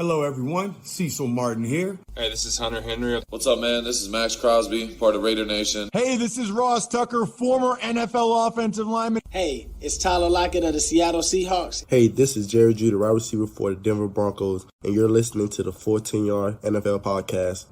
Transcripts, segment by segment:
Hello, everyone. Cecil Martin here. Hey, this is Hunter Henry. What's up, man? This is Max Crosby, part of Raider Nation. Hey, this is Ross Tucker, former NFL offensive lineman. Hey, it's Tyler Lockett of the Seattle Seahawks. Hey, this is Jerry Judy, wide receiver for the Denver Broncos, and you're listening to the Full10Yard NFL podcast.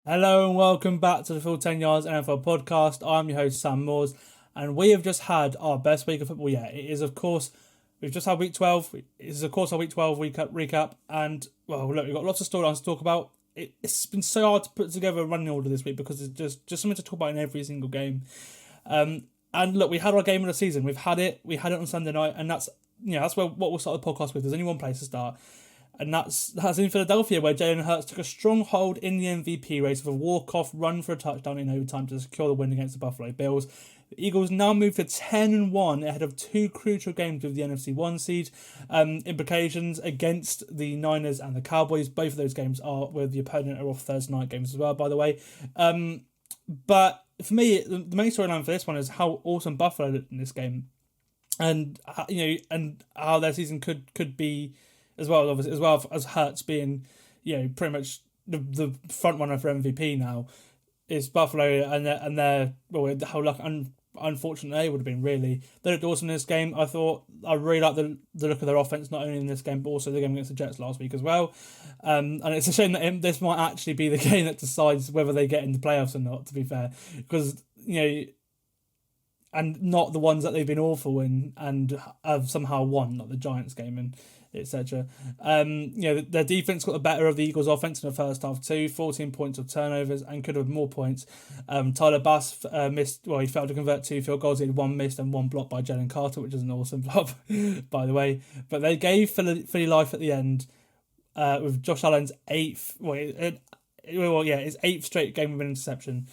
Hello and welcome back to the Full 10 Yards NFL podcast. I'm your host Sam Moores, and we have just had our best week of football yet. It is, of course, we've just had week 12. It is, of course, our week 12 recap. And, well, look, we've got lots of storylines to talk about. It's been so hard to put together a running order this week because it's just something to talk about in every single game. And look, we had our game of the season. We've had it. We had it on Sunday night, and that's what we'll start the podcast with. There's only one place to start. And that's in Philadelphia, where Jalen Hurts took a strong hold in the MVP race with a walk-off run for a touchdown in overtime to secure the win against the Buffalo Bills. The Eagles now move to 10-1 ahead of two crucial games with the NFC 1 seed. Implications against the Niners and the Cowboys. Both of those games are where the opponent are off Thursday night games as well, by the way. But for me, the main storyline for this one is how awesome Buffalo looked in this game, and how their season could be. As well as Hurts being, pretty much the front runner for MVP now, is Buffalo and their how unfortunate they would have been. Really, they looked awesome in this game. I really liked the look of their offense, not only in this game but also the game against the Jets last week as well. And it's a shame that this might actually be the game that decides whether they get into playoffs or not. To be fair, because and not the ones that they've been awful in and have somehow won, like the Giants game and etc. Their defense got the better of the Eagles' offense in the first half too. 14 points of turnovers and could have more points. Tyler Bass missed. Well, he failed to convert 2 field goals. He had 1 missed and 1 blocked by Jalen Carter, which is an awesome flop, by the way. But they gave Philly life at the end with Josh Allen's 8th. His 8th straight game with an interception.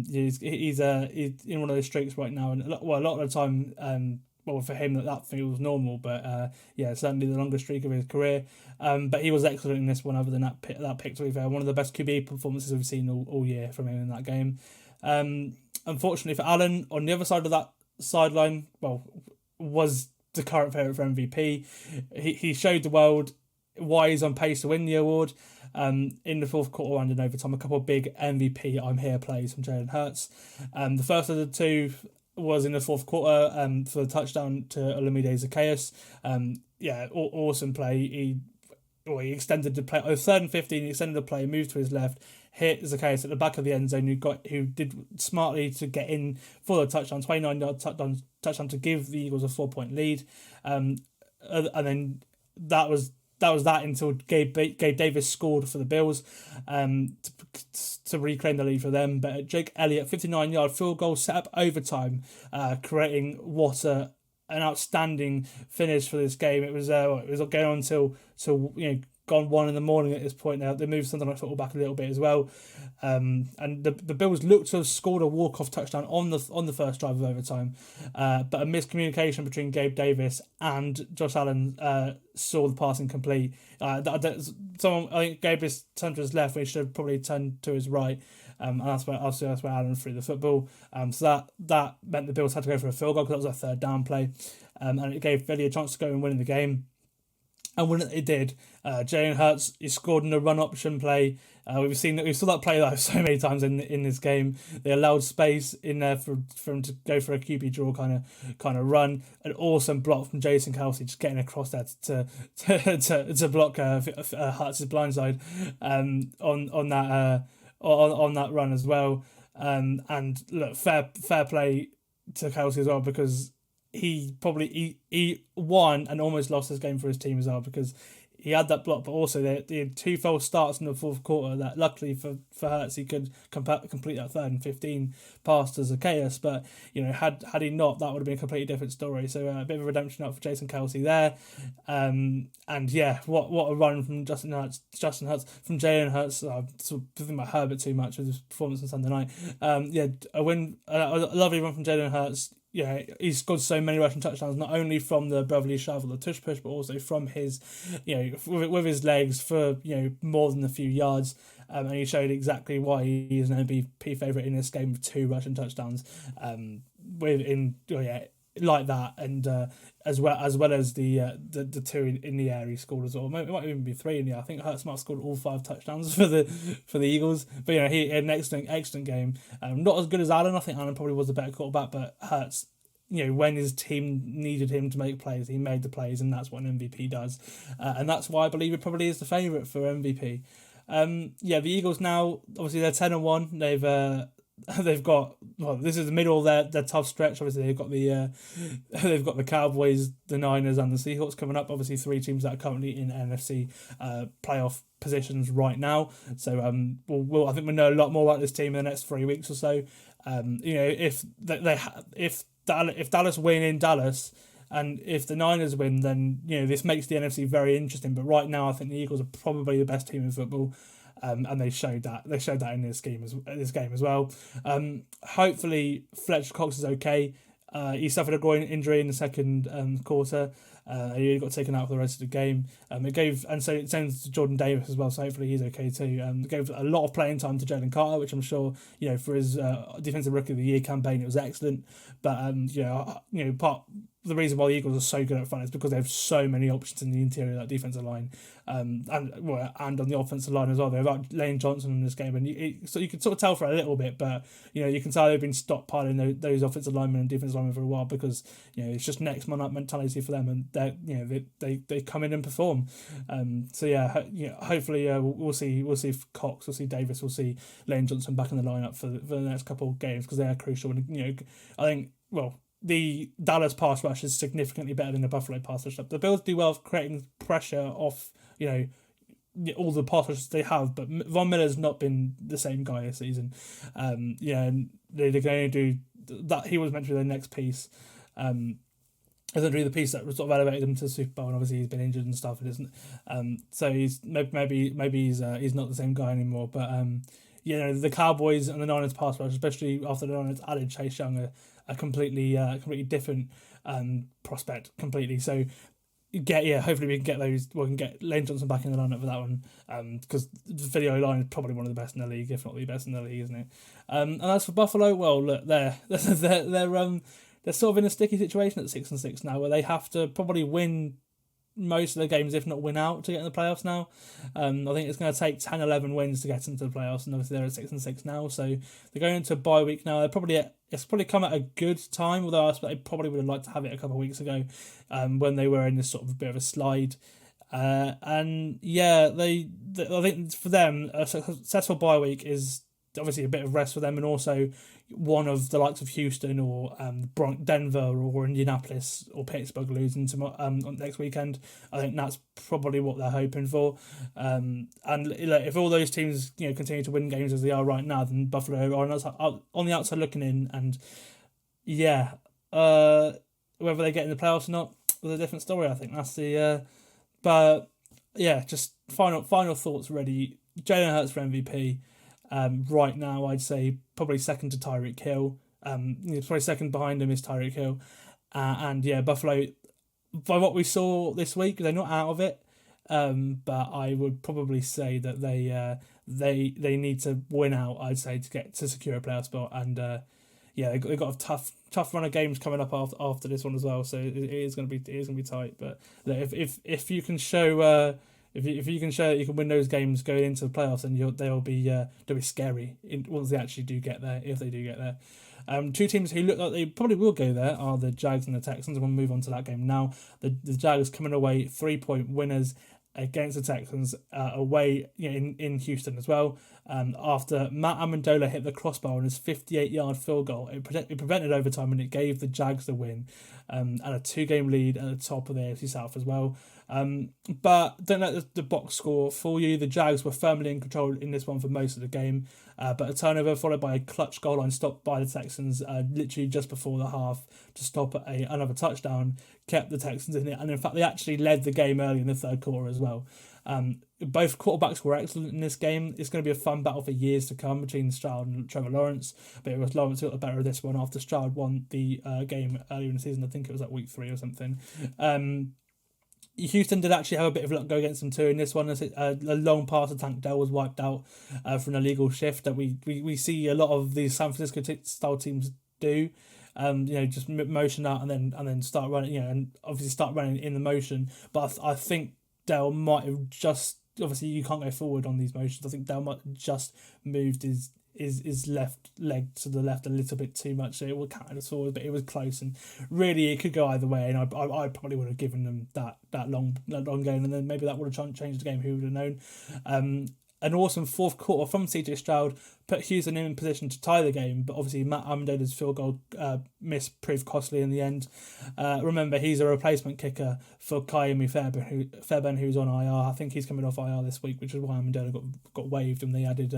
He's in one of those streaks right now, and a lot of the time. For him that feels normal, but certainly the longest streak of his career. But he was excellent in this one, other than that pick. To be fair, one of the best QB performances we've seen all year from him in that game. Unfortunately for Allen, on the other side of that sideline, was the current favourite for MVP. He showed the world why he's on pace to win the award. In the fourth quarter and in overtime, a couple of big MVP I'm here plays from Jalen Hurts. The first of the two was in the fourth quarter for the touchdown to Olamide Zaccheaus. Awesome play. He extended the play. 3rd and 15, he extended the play, moved to his left, hit Zaccheaus at the back of the end zone, who did smartly to get in for the touchdown, 29-yard touchdown to give the Eagles a 4-point lead. And then that was that until Gabe Davis scored for the Bills to reclaim the lead for them. But Jake Elliott, 59-yard field goal, set up overtime, creating what an outstanding finish for this game. It was going on till gone 1 a.m. at this point now. They moved something like football back a little bit as well. And the Bills looked to have scored a walk-off touchdown on the first drive of overtime. But a miscommunication between Gabe Davis and Josh Allen saw the pass incomplete. I think Gabe turned to his left when he should have probably turned to his right. And that's where Allen threw the football. So that meant the Bills had to go for a field goal because that was a 3rd down play. And it gave Philly a chance to go and win the game. And when it did, Jalen Hurts, he scored in a run option play. We saw that play like so many times in this game. They allowed space in there for him to go for a QB draw kind of run. An awesome block from Jason Kelce, just getting across there to block Hurts' blindside on that run as well. And look, fair play to Kelce as well, because he won and almost lost this game for his team as well, because he had that block, but also they had 2 false starts in the fourth quarter that luckily for Hurts he could complete that 3rd and 15 pass to Zaccheaus. But had he not, that would have been a completely different story. So a bit of a redemption up for Jason Kelce there. What a run from Justin Hurts from Jalen Hurts. I'm thinking about Herbert too much with his performance on Sunday night. A lovely run from Jalen Hurts. he's scored so many rushing touchdowns, not only from the brotherly shove or the tush push, but also from his, with his legs for, more than a few yards. And he showed exactly why he is an MVP favourite in this game with 2 rushing touchdowns, like that, and as well as the 2 in the air he scored as well. It might even be 3 in the air. I think Hurts might have scored all 5 touchdowns for the Eagles. But he had an excellent game. Not as good as Allen. I think Allen probably was a better quarterback, but Hurts, when his team needed him to make plays, he made the plays, and that's what an MVP does. And that's why I believe it probably is the favourite for MVP. The Eagles now, obviously they're 10-1. They've got, this is the middle of their tough stretch. Obviously they've got the Cowboys, the Niners, and the Seahawks coming up. Obviously 3 teams that are currently in NFC playoff positions right now. So I think we'll know a lot more about this team in the next 3 weeks or so. If Dallas win in Dallas, and if the Niners win, then this makes the NFC very interesting. But right now, I think the Eagles are probably the best team in football. And they showed that in this game as well. Hopefully Fletcher Cox is okay. He suffered a groin injury in the second quarter. He got taken out for the rest of the game. So it sends to Jordan Davis as well. So hopefully he's okay too. It gave a lot of playing time to Jalen Carter, which I'm sure for his defensive rookie of the year campaign it was excellent. But the reason why the Eagles are so good up front is because they have so many options in the interior of that defensive line, and on the offensive line as well. They've got Lane Johnson in this game, and so you can sort of tell for a little bit, but you can tell they've been stockpiling those offensive linemen and defensive linemen for a while because it's just next man up mentality for them, and they come in and perform. Hopefully we'll see Cox, we'll see Davis, we'll see Lane Johnson back in the lineup for the next couple of games because they are crucial. And I think the Dallas pass rush is significantly better than the Buffalo pass rush. The Bills do well creating pressure off, all the pass rushes they have, but Von Miller's not been the same guy this season. And they can only do that. He was meant to be their next piece. Essentially the piece that sort of elevated him to the Super Bowl, and obviously he's been injured and stuff. It isn't. So he's maybe he's not the same guy anymore. But the Cowboys and the Niners pass rush, especially after the Niners added Chase Young, a completely different prospect completely. So hopefully we can get those. We can get Lane Johnson back in the lineup for that one, because the video line is probably one of the best in the league, if not the best in the league, isn't it? And as for Buffalo, well, look, they're sort of in a sticky situation at 6-6 now, where they have to probably win most of the games, if not win out, to get in the playoffs now. I think it's going to take 10-11 wins to get into the playoffs, and obviously they're at 6-6 now, so they're going into a bye week now. It's probably come at a good time, although I probably would have liked to have it a couple of weeks ago, when they were in this sort of a bit of a slide. I think for them a successful bye week is obviously a bit of rest for them, and also one of the likes of Houston or Denver or Indianapolis or Pittsburgh losing to on next weekend. I think that's probably what they're hoping for. And if all those teams continue to win games as they are right now, then Buffalo are on the outside looking in, and whether they get in the playoffs or not is a different story. I think that's the just final thoughts. Ready, Jalen Hurts for MVP. Right now, I'd say probably second to Tyreek Hill. Probably second behind him is Tyreek Hill. Buffalo, by what we saw this week, they're not out of it. But I would probably say that they need to win out, I'd say, to secure a playoff spot. And they've got a tough run of games coming up after this one as well. So it is going to be tight. But if you can show. If you can show that you can win those games going into the playoffs, then they'll be scary once they actually do get there, if they do get there. Two teams who look like they probably will go there are the Jags and the Texans, and we'll move on to that game now. The Jags coming away 3-point winners against the Texans away in Houston as well. After Matt Amendola hit the crossbar on his 58-yard field goal, it prevented overtime, and it gave the Jags the win, and a 2-game lead at the top of the AFC South as well. But don't let the box score fool you. The Jags were firmly in control in this one for most of the game, but a turnover followed by a clutch goal line stop by the Texans literally just before the half to stop another touchdown kept the Texans in it, and in fact they actually led the game early in the third quarter as well. Both quarterbacks were excellent in this game. It's going to be a fun battle for years to come between Stroud and Trevor Lawrence, but it was Lawrence who got the better of this one after Stroud won the game earlier in the season. I think it was like week 3 or something. Houston did actually have a bit of luck go against them too in this one. As a long pass to Tank Dell was wiped out for an illegal shift that we see a lot of these San Francisco style teams do. Just motion out and then start running, and obviously start running in the motion. But I think Dell might have just, obviously you can't go forward on these motions. I think Dell might have just moved his left leg to the left a little bit too much, so it will count as forward, but it was close, and really it could go either way, and I probably would have given them that long game, and then maybe that would have changed the game, who would have known. An awesome fourth quarter from CJ Stroud put Houston in position to tie the game, but obviously Matt Amendola's field goal miss proved costly in the end. Remember, he's a replacement kicker for Kaimi Fairbairn, who's on IR. I think he's coming off IR this week, which is why Amendola got waived, and they added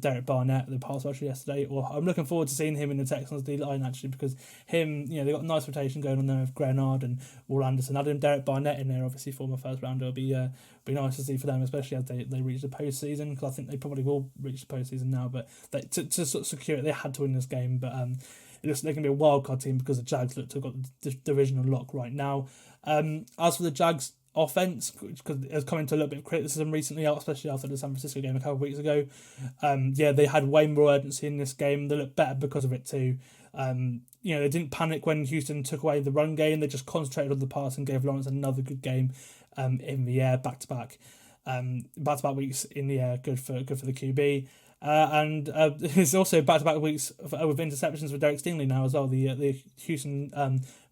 Derek Barnett, the pass rusher, yesterday. Or I'm looking forward to seeing him in the Texans D line actually, because him, they got a nice rotation going on there with Grenard and Will Anderson. Adding Derek Barnett in there, obviously former first rounder, will be nice to see for them, especially as they reach the postseason, because I think they probably will reach the postseason now. But to sort of secure it, they had to win this game. But it looks like they're going to be a wild card team because the Jags look to have got the divisional lock right now. As for the Jags offense, because it's come into a little bit of criticism recently, especially after the San Francisco game a couple of weeks ago. They had way more urgency in this game. They looked better because of it too. They didn't panic when Houston took away the run game. They just concentrated on the pass and gave Lawrence another good game in the air, back-to-back weeks in the air. Good for the QB. And there's also back-to-back weeks with interceptions for Derek Stingley now as well. The Houston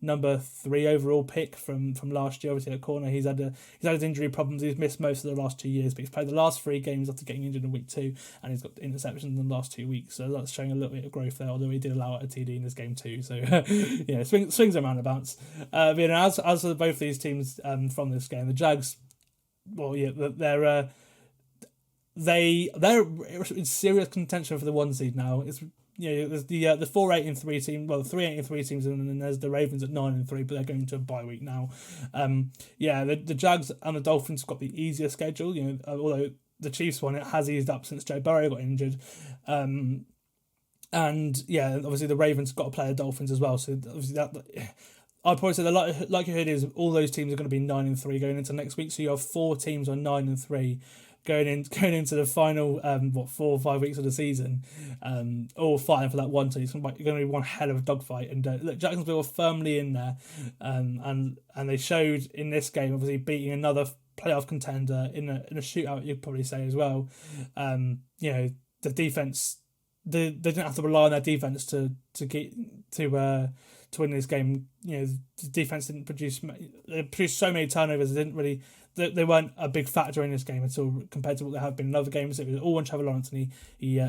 number 3 overall pick from last year, obviously at corner. He's had his injury problems. He's missed most of the last 2 years, but he's played the last 3 games after getting injured in week 2, and he's got interceptions in the last 2 weeks. So that's showing a little bit of growth there, although he did allow a TD in this game too. So swings and roundabouts. As for both these teams from this game, the Jags, they're in serious contention for the 1 seed now. It's there's the 4-8-3 team, the 3-8-3 teams, and then there's the Ravens at 9-3, but they're going to a bye week now. The Jags and the Dolphins got the easier schedule. Although the Chiefs one, it has eased up since Joe Burrow got injured. Obviously the Ravens got to play the Dolphins as well. So obviously that. I'd probably say the likelihood is all those teams are going to be 9-3 going into next week. So you have 4 teams on 9-3 going into the final 4 or 5 weeks of the season, all fighting for that 1 seed. You're going to be one hell of a dogfight. And look, Jacksonville were firmly in there, and they showed in this game, obviously beating another playoff contender in a shootout. You'd probably say as well. The defense, they didn't have to rely on their defense to win this game. The defense didn't produce. They produced so many turnovers. They weren't a big factor in this game at all compared to what they have been in other games. It was all on Trevor Lawrence, and he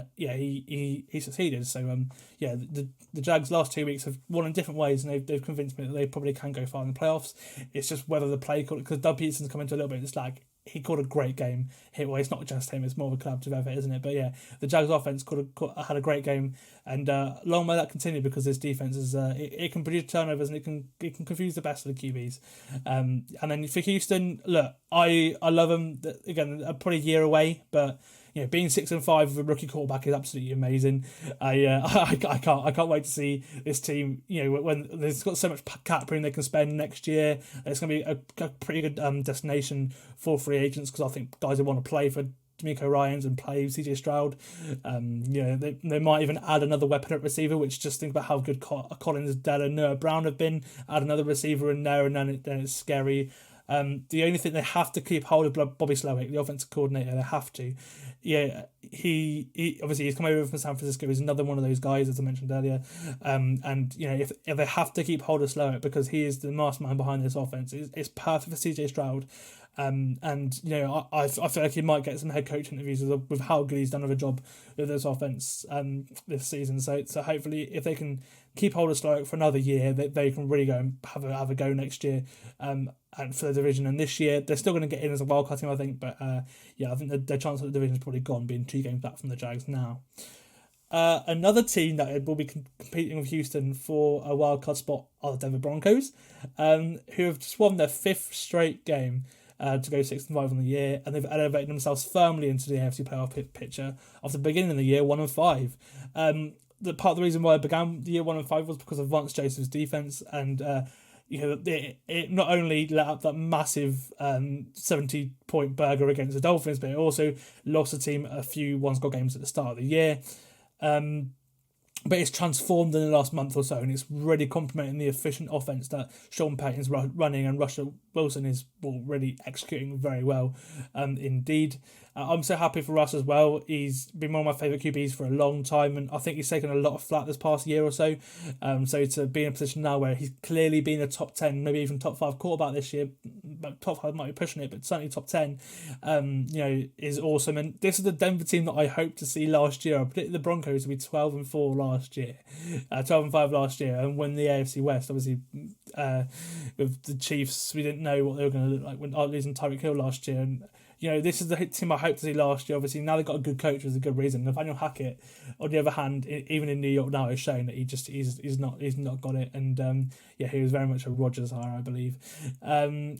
succeeded. So the Jags last 2 weeks have won in different ways, and they've convinced me that they probably can go far in the playoffs. It's just whether the play call, because Doug Peterson's come into a little bit of slack. He called a great game. It's not just him; it's more of a collaborative effort, isn't it? But the Jags offense had a great game, and long may that continue, because this defense is it can produce turnovers and it can confuse the best of the QBs. And then for Houston, look, I love them. Again, probably a year away, but being 6-5 with a rookie quarterback is absolutely amazing. I can't wait to see this team. When there's got so much cap room they can spend next year, it's going to be a pretty good destination for free agents, because I think guys who want to play for D'Amico Ryans and play CJ Stroud. They might even add another weapon at receiver, which, just think about how good Collins, Dell, and Noah Brown have been. Add another receiver in there, and then it's scary. The only thing, they have to keep hold of Bobby Slowick, the offensive coordinator. They have to. he obviously he's come over from San Francisco. He's another one of those guys, as I mentioned earlier. And if they have to keep hold of Slowick because he is the mastermind behind this offense, it's perfect for CJ Stroud. And I feel like he might get some head coach interviews with how good he's done of a job with this offense this season. So hopefully if they can keep hold of Slowick for another year, they can really go and have a go next year. And for the division, and this year they're still going to get in as a wildcard team, I think. But I think their chance of the division is probably gone, being 2 games back from the Jags now. Another team that will be competing with Houston for a wildcard spot are the Denver Broncos, who have just won their 5th straight game to go 6-5 on the year, and they've elevated themselves firmly into the AFC playoff picture after beginning of the year 1-5. The part of the reason why I began the year 1-5 was because of Vance Joseph's defense, and it not only let up that massive 70-point burger against the Dolphins, but it also lost the team a few one-score games at the start of the year. But it's transformed in the last month or so, and it's really complementing the efficient offense that Sean Payton's running, and Russell Wilson is really executing very well indeed. I'm so happy for Russ as well. He's been one of my favourite QBs for a long time, and I think he's taken a lot of flack this past year or so. So to be in a position now where he's clearly been a top 10, maybe even top 5 quarterback this year, top 5 might be pushing it, but certainly top 10, is awesome. And this is the Denver team that I hoped to see last year. I predicted the Broncos to be 12-4 last year, 12-5 last year, and win the AFC West. Obviously, with the Chiefs, we didn't know what they were going to look like when losing Tyreek Hill last year, and this is the team I hoped to see last year. Obviously, now they've got a good coach with a good reason. Nathaniel Hackett, on the other hand, even in New York now, has shown that he's not got it. And he was very much a Rodgers hire, I believe. So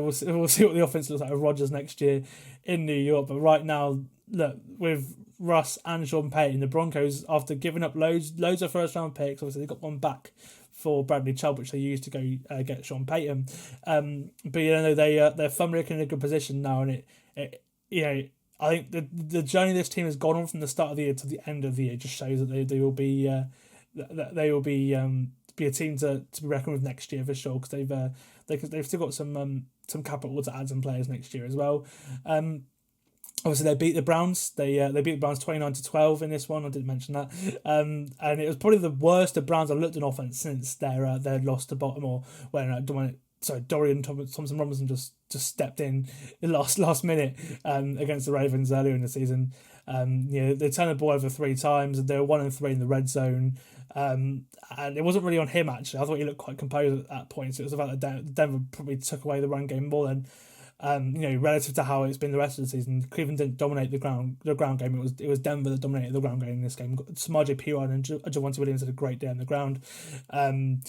we'll see what the offense looks like with Rodgers next year in New York. But right now, look, with Russ and Sean Payton, the Broncos, after giving up loads of first round picks, obviously they got one back for Bradley Chubb, which they used to go get Sean Payton. But they're firmly in a good position now, and I think the journey this team has gone on from the start of the year to the end of the year just shows that they will be a team to be reckoned with next year for sure, because they've still got some capital to add some players next year as well. Obviously, they beat the Browns. They beat the Browns 29-12 in this one. I didn't mention that. And it was probably the worst the Browns have looked in offense since their loss to Baltimore, when Dorian Thompson-Robinson just stepped in the last minute against the Ravens earlier in the season. They turned the ball over 3 times, and they were 1-3 in the red zone. And it wasn't really on him, actually. I thought he looked quite composed at that point. So it was about that Denver probably took away the run game more than relative to how it's been the rest of the season. Cleveland didn't dominate the ground game. It was Denver that dominated the ground game in this game. Samaje Perine and Javonte Williams had a great day on the ground. I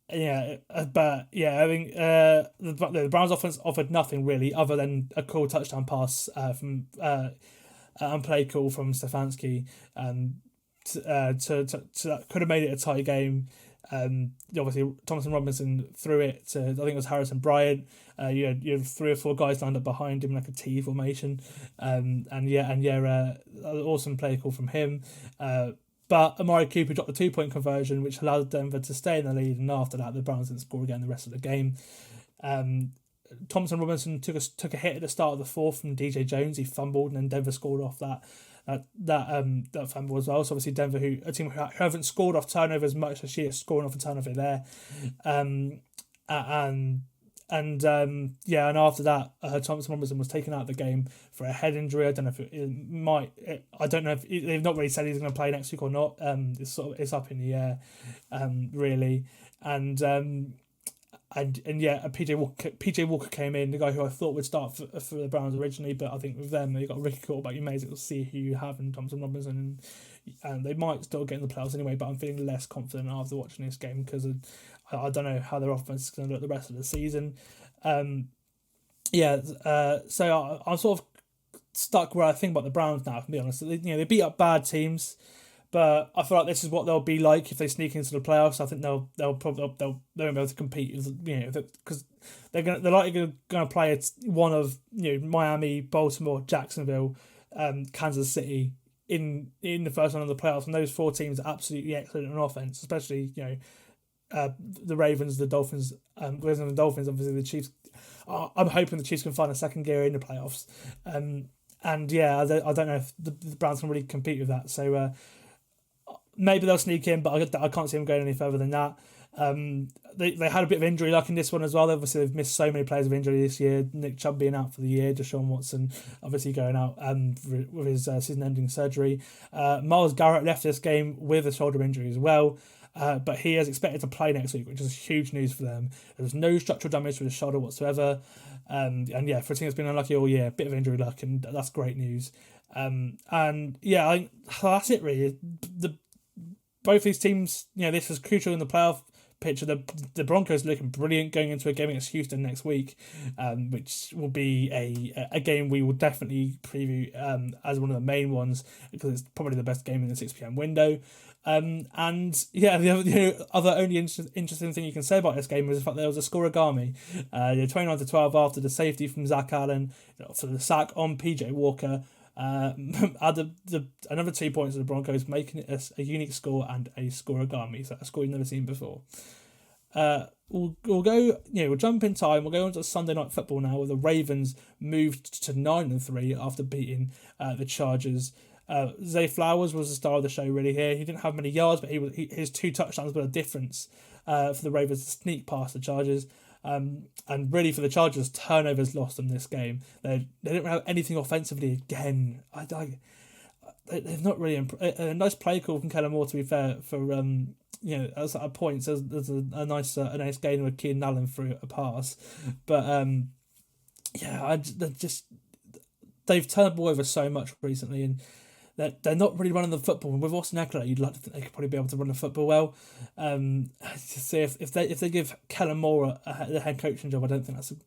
think the Browns offense offered nothing really other than a cool touchdown pass from and play call from Stefanski to could have made it a tight game. Obviously Thompson Robinson threw it to, I think it was Harrison Bryant. You had 3 or 4 guys lined up behind him like a T formation. An awesome play call from him. But Amari Cooper dropped the 2-point conversion, which allowed Denver to stay in the lead, and after that the Browns didn't score again the rest of the game. Thompson Robinson took a hit at the start of the 4th from DJ Jones. He fumbled, and then Denver scored off that fumble as well. So obviously Denver, a team who haven't scored off turnovers much this year, scoring off a turnover there. And after that, Thompson Robinson was taken out of the game for a head injury. I don't know if they've not really said he's going to play next week or not. It's up in the air, really. PJ Walker came in, the guy who I thought would start for the Browns originally, but I think with them they got Ricky Quarterback. You may as well see who you have in Thompson Robinson, and they might still get in the playoffs anyway. But I'm feeling less confident after watching this game because I don't know how their offense is going to look the rest of the season. So I'm sort of stuck where I think about the Browns now. To be honest, they beat up bad teams. But I feel like this is what they'll be like if they sneak into the playoffs. I think they'll be able to compete, because they're likely going to play one of Miami, Baltimore, Jacksonville, Kansas City in the first round of the playoffs, and those 4 teams are absolutely excellent on offense, especially the Ravens, the Dolphins, Obviously the Chiefs. I'm hoping the Chiefs can find a second gear in the playoffs. yeah, I don't know if the Browns can really compete with that. So maybe they'll sneak in, but I can't see them going any further than that. They had a bit of injury luck in this one as well. Obviously, they've missed so many players of injury this year. Nick Chubb being out for the year, Deshaun Watson obviously going out with his season-ending surgery. Myles Garrett left this game with a shoulder injury as well. But he is expected to play next week, which is huge news for them. There's no structural damage to his shoulder whatsoever. And yeah, for a team that's been unlucky all year, a bit of injury luck, and that's great news. And yeah, that's it really. Both these teams, this is crucial in the playoff picture. The Broncos looking brilliant going into a game against Houston next week, which will be a game we will definitely preview as one of the main ones, because it's probably the best game in the 6 p.m. window. And yeah, the other only interesting thing you can say about this game was the fact there was a scoregami. 29-12 after the safety from Zach Allen for the sack on PJ Walker. Added another 2 points to the Broncos, making it a unique score and a scoregami, so a score you've never seen before. We'll go. We'll jump in time. We'll go on to Sunday Night Football now, where the Ravens moved to 9-3 after beating the Chargers. Zay Flowers was the star of the show really here. He didn't have many yards, but his 2 touchdowns were a difference for the Ravens to sneak past the Chargers. And really for the Chargers, turnovers lost them this game. They didn't have anything offensively again. They've not really a nice play call from Kellen Moore, to be fair, for as at points there's a nice gain with Keenan Allen through a pass, but they've turned the ball over so much recently, and they're not really running the football. And with Austin Eckler, you'd like to think they could probably be able to run the football well. To see if they give Kellen Moore the head coaching job, I don't think that's with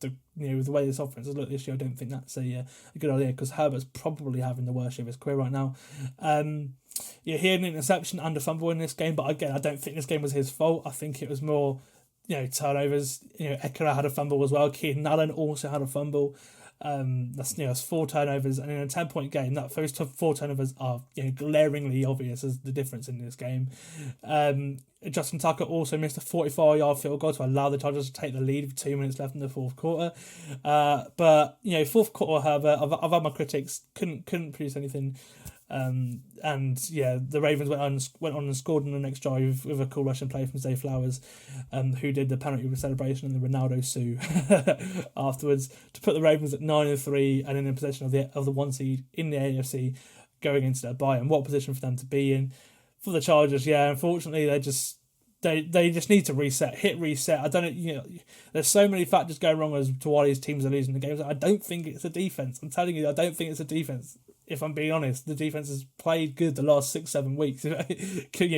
the way this offense has looked this year, I don't think that's a good idea, because Herbert's probably having the worst year of his career right now. He had an interception and a fumble in this game, but again, I don't think this game was his fault. I think it was more turnovers. Eckler had a fumble as well. Keenan Allen also had a fumble. That's 4 turnovers, and in a 10-point game, those 4 turnovers are glaringly obvious as the difference in this game. Justin Tucker also missed a 44-yard field goal to allow the Chargers to take the lead with 2 minutes left in the fourth quarter. But fourth quarter, Herbert, I've had my critics, couldn't produce anything. The Ravens went on and scored in the next drive with a cool rushing play from Zay Flowers, who did the penalty celebration and the Ronaldo Sue afterwards to put the Ravens at 9-3 and in possession of the 1 seed in the AFC going into their bye. And what position for them to be in. For the Chargers, unfortunately they just need to hit reset. I don't know, there's so many factors going wrong as to why these teams are losing the games. I don't think it's a defense. I'm telling you, I don't think it's a defense. If I'm being honest, the defense has played good the last 6-7 weeks,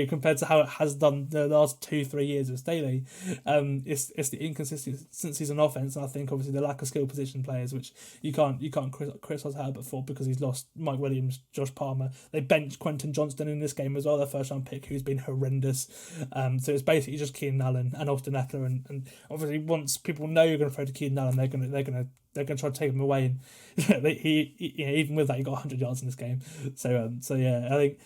compared to how it has done the last 2-3 years of Staley. It's the inconsistencies on offense, and I think obviously the lack of skill position players, which you can't criticize Herbert for, because he's lost Mike Williams, Josh Palmer. They benched Quentin Johnston in this game as well, their first round pick, who's been horrendous. So it's basically just Keenan Allen and Austin Eckler, and obviously once people know you're going to throw to Keenan Allen, they're going to try to take him away, and even with that, he got 100 yards in this game. So I think,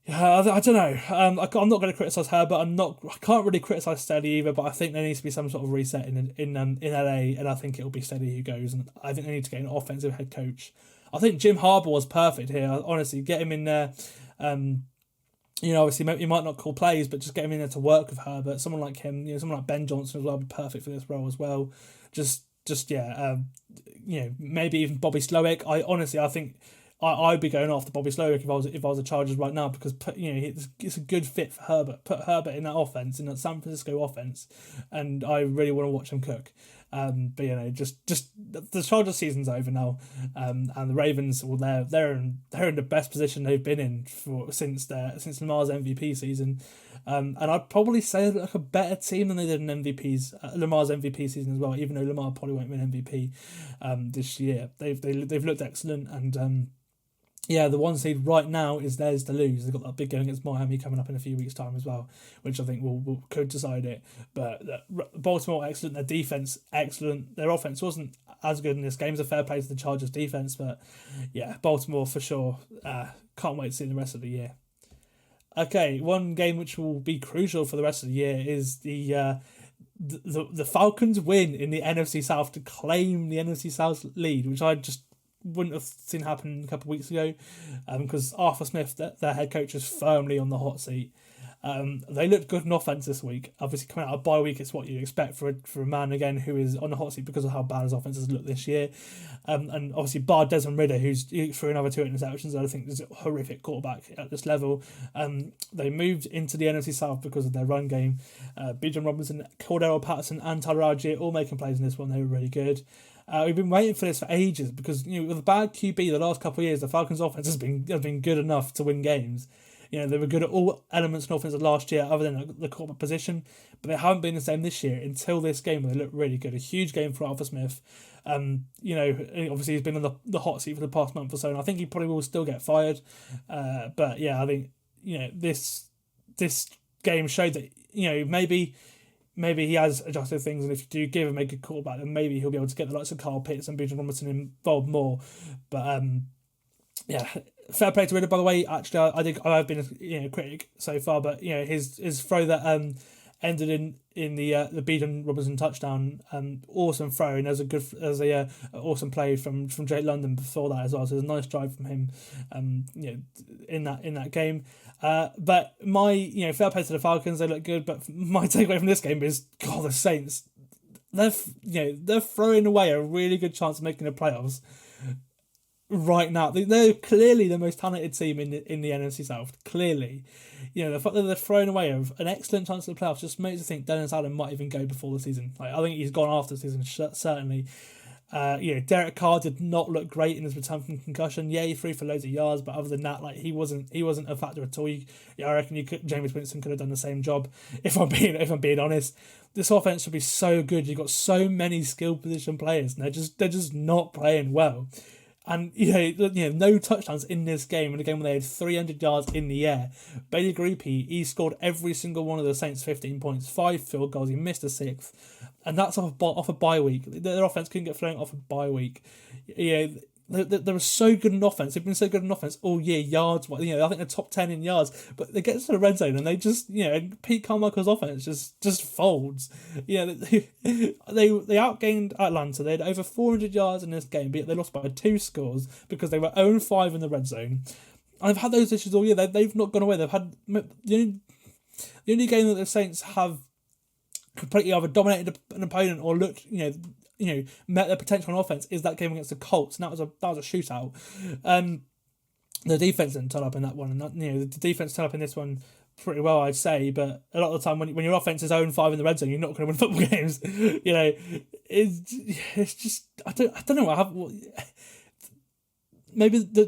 I don't know. I'm not going to criticize her, but I can't really criticize Steady either. But I think there needs to be some sort of reset in LA, and I think it'll be Steady who goes. And I think they need to get an offensive head coach. I think Jim Harbaugh was perfect here. Honestly, get him in there. Obviously he might not call plays, but just get him in there to work with her. But someone like him, someone like Ben Johnson as well, would be perfect for this role as well. Maybe even Bobby Slowick. I think I'd be going after Bobby Slowick if I was the Chargers right now, because it's a good fit for Herbert. Put Herbert in that offense, in that San Francisco offense, and I really want to watch him cook. Just the Chargers season's over now, and the Ravens, they're in the best position they've been in since Lamar's MVP season. And I'd probably say like a better team than they did in Lamar's MVP season as well, even though Lamar probably won't win MVP this year. They've looked excellent, and the 1 seed right now is theirs to lose. They've got that big game against Miami coming up in a few weeks' time as well, which I think could decide it. But Baltimore excellent, their defense excellent. Their offense wasn't as good in this game. It's a fair play to the Chargers defense, but Baltimore for sure. Can't wait to see the rest of the year. Okay, one game which will be crucial for the rest of the year is the Falcons win in the NFC South to claim the NFC South lead, which I just wouldn't have seen happen a couple of weeks ago, because Arthur Smith, their head coach, is firmly on the hot seat. They looked good in offense this week. Obviously, coming out of bye week, it's what you expect for a man again who is on the hot seat because of how bad his offense has looked this year. And obviously, bar Desmond Ridder, who's threw another 2 interceptions, I think is a horrific quarterback at this level. They moved into the NFC South because of their run game. Bijan Robinson, Cordero Patterson, and Tyler Algier all making plays in this one. They were really good. We've been waiting for this for ages because with a bad QB the last couple of years, the Falcons' offense has been good enough to win games. They were good at all elements of offense last year other than the quarterback position, but they haven't been the same this year until this game where they look really good. A huge game for Arthur Smith. Obviously he's been on the hot seat for the past month or so, and I think he probably will still get fired. But yeah, I think this game showed that maybe he has adjusted things, and if you do give him a good quarterback, then maybe he'll be able to get the likes of Kyle Pitts and Bijan Robinson involved more. But yeah, fair play to Ridder, by the way. Actually, I think I've been a critic so far, but his throw that ended in the Bijan Robinson touchdown, awesome throw, and there's a awesome play from Jake London before that as well. So there's a nice drive from him, in that game. But my fair play to the Falcons, they look good. But my takeaway from this game is, God, the Saints, they're throwing away a really good chance of making the playoffs right now. They're clearly the most talented team in the NFC South. Clearly, the fact that they're throwing away an excellent chance of the playoffs just makes me think Dennis Allen might even go before the season. I think he's gone after the season, certainly. Derek Carr did not look great in his return from concussion. Yeah, he threw for loads of yards, but other than that, he wasn't a factor at all. I reckon Jameis Winston could have done the same job. If I'm being honest, this offense should be so good. You've got so many skilled position players, and they're just not playing well. And no touchdowns in this game. In a game where they had 300 yards in the air, Bailey Grupe, he scored every single one of the Saints' 15 points, 5 field goals. He missed a 6th, and that's off a bye week. Their offense couldn't get thrown off a bye week. They were so good in offense. They've been so good in offense all year, yards. I think they're top 10 in yards, but they get to the red zone and they just, Pete Carmichael's offense just folds. They outgained Atlanta. They had over 400 yards in this game, but they lost by 2 scores because they were 0-5 in the red zone. And they've had those issues all year. They've not gone away. They've had the only game that the Saints have completely either dominated an opponent or looked, met their potential on offense is that game against the Colts, and that was a shootout. The defense didn't turn up in that one, and the defense turned up in this one pretty well, I'd say. But a lot of the time, when your offense is 0-5 in the red zone, you're not going to win football games. It's just I don't know. Maybe the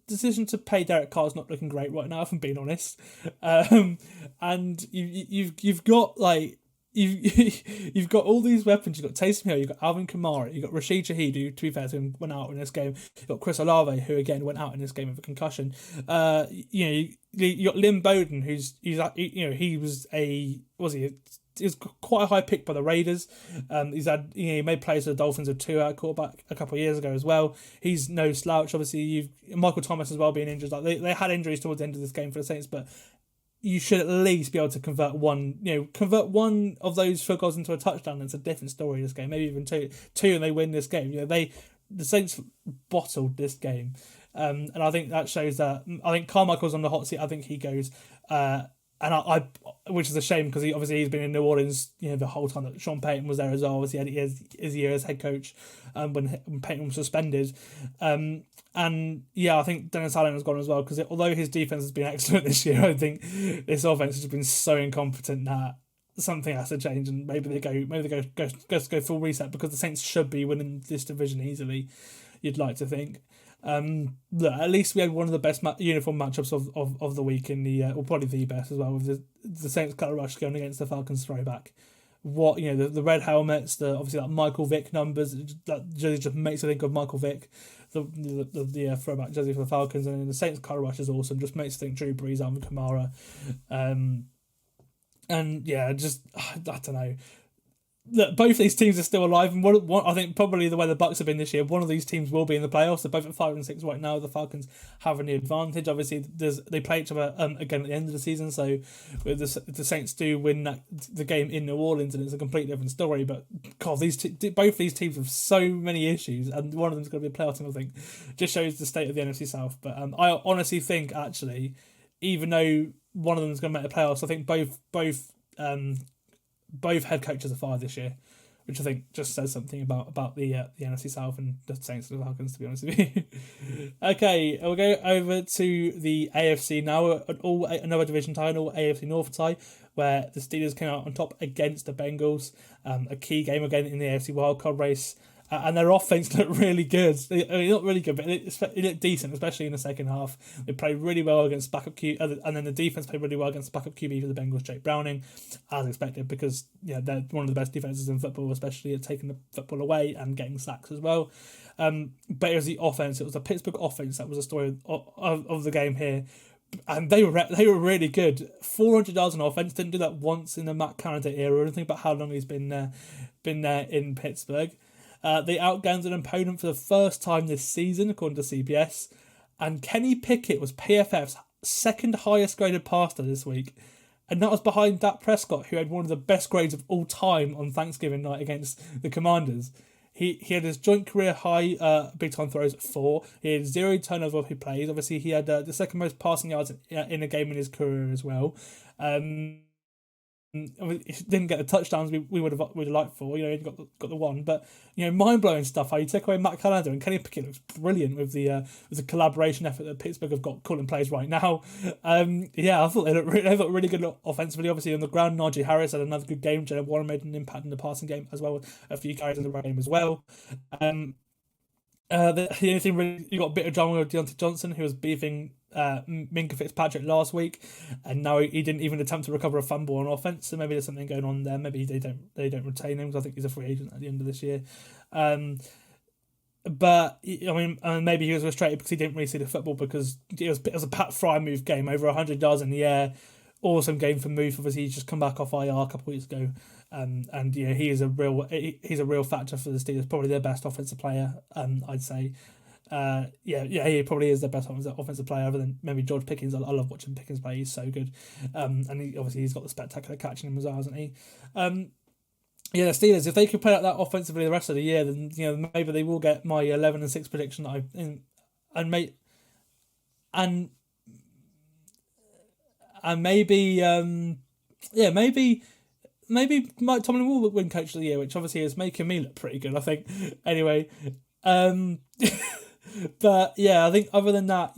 decision to pay Derek Carr is not looking great right now, if I'm being honest. And you've got You've got all these weapons. You've got Taysom Hill, you've got Alvin Kamara, you've got Rashid Shaheed, who, to be fair to him, went out in this game. You've got Chris Olave, who again went out in this game with a concussion. You got Lynn Bowden, he was quite a high pick by the Raiders. He made plays for the Dolphins with Tua at quarterback a couple of years ago as well. He's no slouch. Obviously, you've Michael Thomas as well being injured. They had injuries towards the end of this game for the Saints, but you should at least be able to convert one of those field goals into a touchdown. It's a different story this game. Maybe even two, and they win this game. The Saints bottled this game, and I think that shows that. I think Carmichael's on the hot seat. I think he goes, and I which is a shame because he's been in New Orleans, the whole time that Sean Payton was there as well. Obviously, he had his year as head coach, when Payton was suspended. And yeah, I think Dennis Allen has gone as well because although his defense has been excellent this year, I think this offense has been so incompetent that something has to change, and maybe they go full reset because the Saints should be winning this division easily. You'd like to think. Look, at least we had one of the best uniform matchups of the week in the or probably the best as well, with the Saints color rush going against the Falcons throwback. What the red helmets, obviously that Michael Vick numbers, that jersey just makes you think of Michael Vick, the throwback jersey for the Falcons, and then the Saints color rush is awesome, just makes you think Drew Brees, Alvin Kamara, and yeah, just I don't know. look, both these teams are still alive, and one, I think probably the way the Bucs have been this year, one of these teams will be in the playoffs. They're both at 5-6 right now. The Falcons having the advantage. Obviously, they play each other again at the end of the season. So, if the Saints do win the game in New Orleans, and it's a completely different story. But God, both these teams have so many issues, and one of them's going to be a playoff team. I think just shows the state of the NFC South. But I honestly think actually, even though one of them is going to make the playoffs, I think both head coaches are fired this year, which I think just says something about the NFC South and the Saints and the Falcons, to be honest with you. Okay, we'll go over to the AFC now. Another division tie, all AFC North tie, where the Steelers came out on top against the Bengals. A key game again in the AFC wildcard race. And their offense looked really good. Not really good, but it looked decent, especially in the second half. They played really well against backup QB, and then the defense played really well against backup QB for the Bengals, Jake Browning, as expected, because they're one of the best defenses in football, especially at taking the football away and getting sacks as well. But it was the offense. It was the Pittsburgh offense that was the story of the game here. And they were really good. 400 yards on offense. Didn't do that once in the Matt Canada era. I don't think about how long he's been there in Pittsburgh. They outgunned an opponent for the first time this season, according to CBS. And Kenny Pickett was PFF's second highest graded passer this week. And that was behind Dak Prescott, who had one of the best grades of all time on Thanksgiving night against the Commanders. He had his joint career high big time throws at 4. He had 0 turnovers while he plays. Obviously, he had the second most passing yards in a game in his career as well. If he didn't get the touchdowns we would have liked for, he got the one, but mind blowing stuff. How you take away Matt Canada, and Kenny Pickett looks brilliant with the collaboration effort that Pittsburgh have got calling plays right now. I thought they looked really good offensively. Obviously on the ground, Najee Harris had another good game. Jalen Warren made an impact in the passing game as well, a few carries in the running game as well. The only thing really, you got a bit of drama with Deontay Johnson, who was beefing Minkah Fitzpatrick last week, and now he didn't even attempt to recover a fumble on offense. So maybe there's something going on there. Maybe they don't retain him, because I think he's a free agent at the end of this year. But I mean, maybe he was frustrated because he didn't really see the football, because it was a Pat Frymouth game, over 100 yards in the air. Awesome game for Muth. Obviously, he's just come back off IR a couple of weeks ago, and he's a real factor for the Steelers. Probably their best offensive player, I'd say. He probably is their best offensive player, other than maybe George Pickens. I love watching Pickens play; he's so good. And he's got the spectacular catch in him as well, hasn't he? The Steelers, if they could play like that offensively the rest of the year, then maybe they will get my 11-6 prediction that maybe Mike Tomlin will win Coach of the Year, which obviously is making me look pretty good, I think. Anyway, but yeah, I think other than that,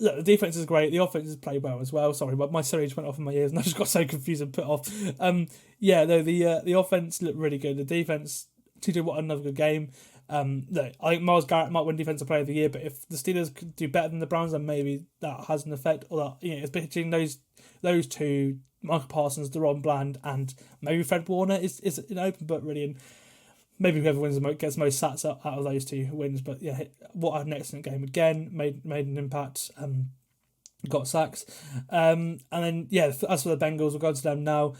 look, the defense is great. The offense has played well as well. Sorry, but my Siri went off in my ears and I just got so confused and put off. The offense looked really good. The defense, TJ Watt, another good game. Look, I think Myles Garrett might win Defensive Player of the Year, but if the Steelers could do better than the Browns, then maybe that has an effect. Or that, it's between those two, Michael Parsons, Deron Bland, and maybe Fred Warner is an open book really, and maybe whoever gets most sats out of those two wins. But yeah, Watt had an excellent game again, made an impact, got sacks, and then as for the Bengals, we'll go to them now.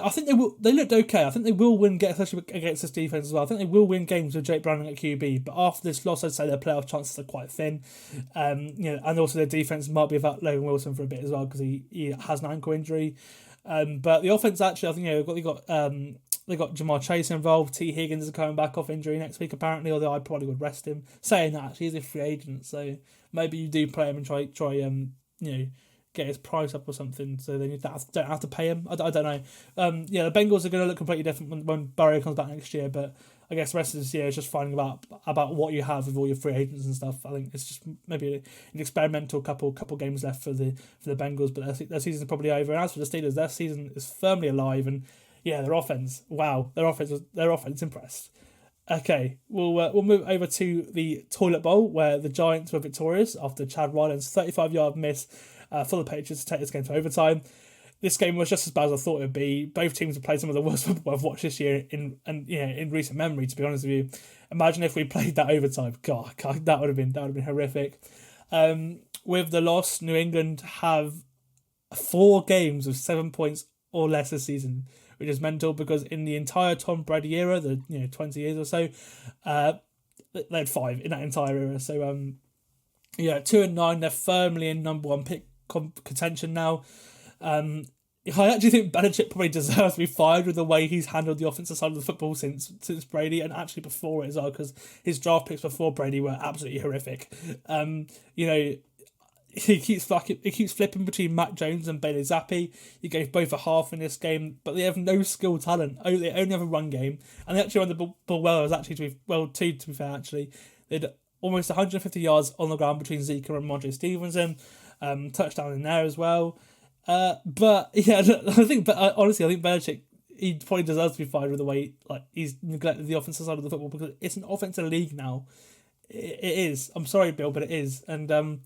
I think they looked okay. I think they will win, especially against this defense as well. I think they will win games with Jake Browning at QB, but after this loss, I'd say their playoff chances are quite thin. And also their defense might be without Logan Wilson for a bit as well, because he has an ankle injury. But the offense, actually, I think they got Jamar Chase involved. T. Higgins is coming back off injury next week apparently, although I probably would rest him. Saying that, actually, he's a free agent, so maybe you do play him and try get his price up or something, so then you don't have to pay him. I don't know. The Bengals are going to look completely different when Barry comes back next year, but I guess the rest of this year is just finding about what you have with all your free agents and stuff. I think it's just maybe an experimental couple games left for the Bengals, but their season's probably over. And as for the Steelers, their season is firmly alive, and their offense. Wow, their offense impressed. Okay, we'll move over to the Toilet Bowl, where the Giants were victorious after Chad Ryland's 35-yard miss for the Patriots to take this game to overtime. This game was just as bad as I thought it would be. Both teams have played some of the worst football I've watched this year in recent memory, to be honest with you. Imagine if we played that overtime. God, that would have been horrific. With the loss, New England have 4 games with 7 points or less this season, which is mental because in the entire Tom Brady era, the 20 years or so, they had 5 in that entire era. So 2-9, they're firmly in number 1 pick contention now. I actually think Belichick probably deserves to be fired with the way he's handled the offensive side of the football since Brady, and actually before it as well, because his draft picks before Brady were absolutely horrific. He keeps flipping between Mac Jones and Bailey Zappi. He gave both a half in this game, but they have no skill talent. They only have a run game, and they actually run the ball well. As actually to be fair, actually they had almost 150 yards on the ground between Zeke and Ramondre Stevenson, touchdown in there as well. But yeah, honestly, I think Belichick, he probably deserves to be fired with the way he's neglected the offensive side of the football, because it's an offensive league now. It is. I'm sorry, Bill, but it is. And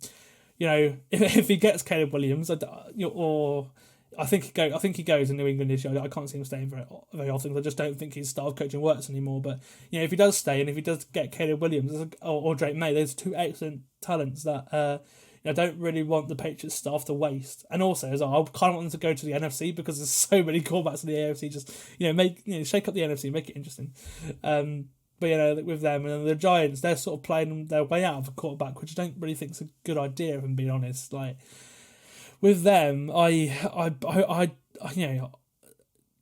if he gets Caleb Williams, or I think he goes in New England this year. I can't see him staying very often. I just don't think his style of coaching works anymore. But if he does stay and if he does get Caleb Williams or Drake May, there's 2 excellent talents that. I don't really want the Patriots staff to waste, and also as well, I kind of want them to go to the NFC because there's so many quarterbacks in the AFC. Just shake up the NFC, make it interesting. But with them and the Giants, they're sort of playing their way out of a quarterback, which I don't really think is a good idea, if I'm being honest. Like with them, Tommy